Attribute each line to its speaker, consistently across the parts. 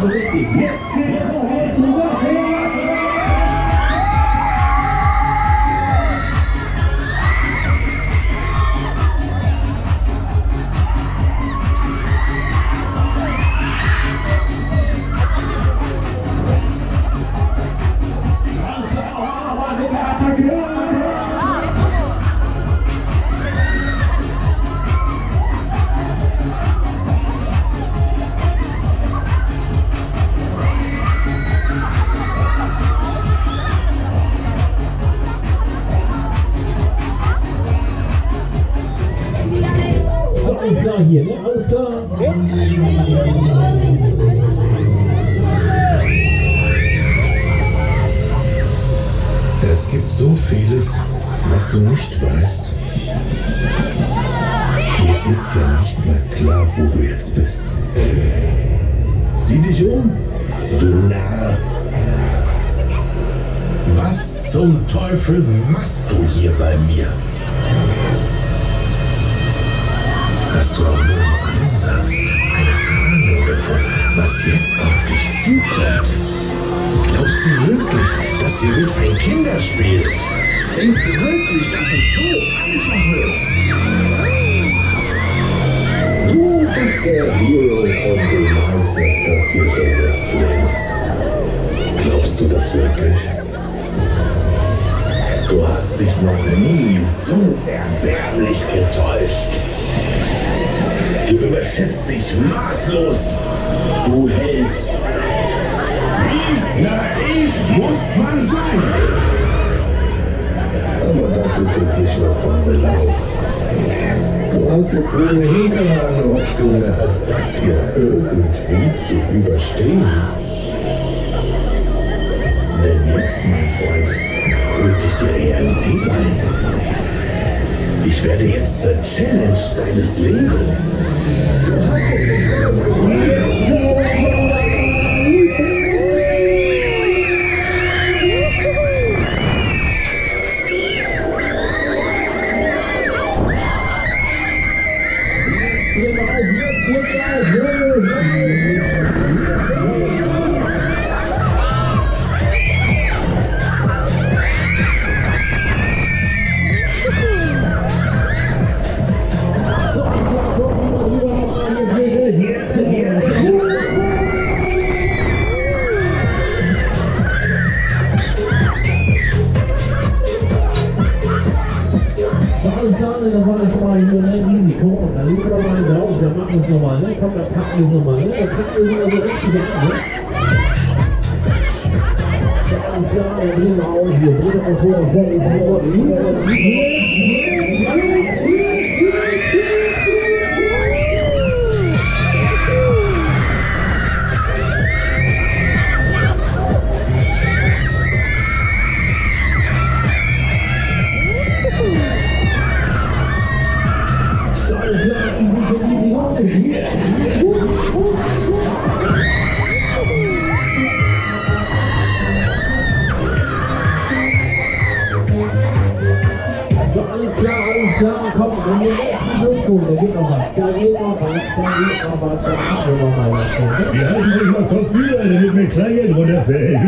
Speaker 1: so richtig. Jetzt geht's noch zur Sache.
Speaker 2: Alles klar hier, ne? Alles klar.
Speaker 3: Es gibt so vieles, was du nicht weißt. Dir ist ja nicht mehr klar, wo du jetzt bist. Sieh dich um, du Narr. Was zum Teufel machst du hier bei mir? Hast du auch nur im Ansatz eine Ahnung davon, was jetzt auf dich zukommt? Glaubst du wirklich, das hier wird ein Kinderspiel? Denkst du wirklich, dass es so einfach wird? Du bist der Hero und du meisterst das hier schon längst. Glaubst du das wirklich? Du hast dich noch nie so erbärmlich getäuscht. Du überschätzt dich maßlos, du Held. Wie naiv muss man sein? Aber das ist jetzt nicht mehr von Belang. Du hast jetzt ohnehin keine andere Option mehr, als das hier irgendwie zu überstehen. Denn jetzt, mein Freund, holt dich die Realität ein. Ich werde jetzt zur Challenge deines Lebens. Du hast es nicht anders gewohnt.
Speaker 2: Das war schon mal hier ein Risiko und dann liegt er mal drauf, dann machen wir es nochmal, ne? Komm, dann packen wir es nochmal, ne? Dann packen wir es immer so richtig an, ne? So, alles klar, dann drehen wir auf hier, drehen wir mal vor, alles klar, komm, wenn wir jetzt nicht durchkommen, da geht noch was, da geht noch was, da machen wir noch mal was.
Speaker 1: Wir halten dich mal Kopf über, damit mir Kleingeld runterfällt.
Speaker 2: Ja,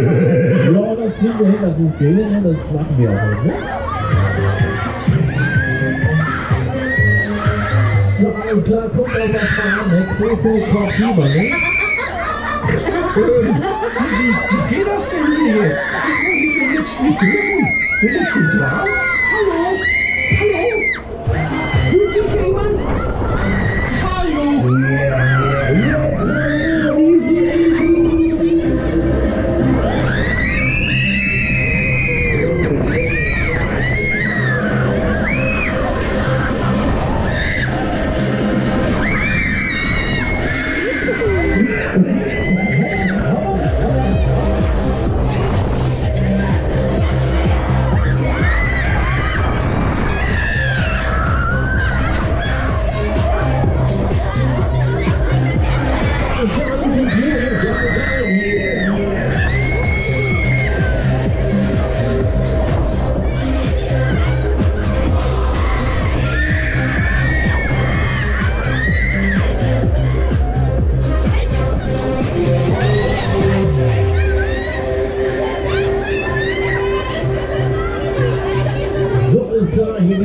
Speaker 2: das kriegen wir hin, das ist billig, das machen wir auch nicht, ne? So, alles klar, guckt euch das mal an, ne? Krefeld kommt rüber, ne?
Speaker 1: Wie geht das denn hier jetzt? Was muss ich denn jetzt nicht drücken? Bin ich schon drauf? Hallo? Hallo? Fühlt mich jemand? Hallo?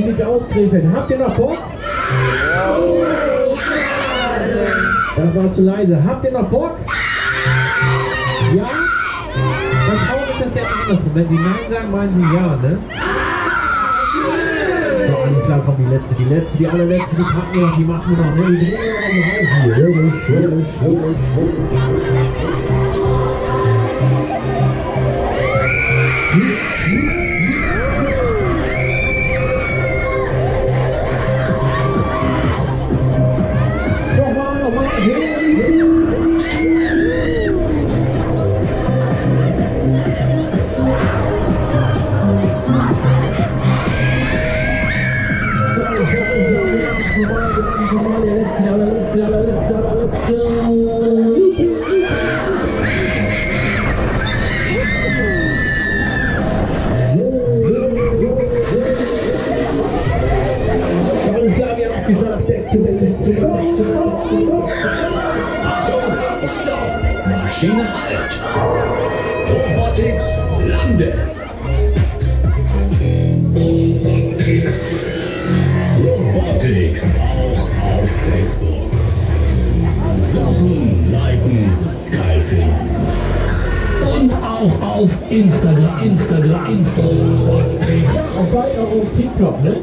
Speaker 2: Wie sieht's aus, Krefeld? Habt ihr noch Bock? Das war zu leise. Habt ihr noch Bock? Ja? Bei Frauen ist das ja andersrum. Wenn sie Nein sagen, meinen sie Ja, ne? So, alles klar, komm, die allerletzte, die packen wir noch, die machen wir noch, ne? Die drehen wir noch auf hier. allerletzte. Alles klar, wir haben es geschafft.
Speaker 3: Achtung, stopp! Maschine halt! Robotix, lande! Robotix, auch auf Facebook. Suchen, liken, geil finden. Und auch auf Instagram.
Speaker 2: Und bald auch auf TikTok, ne?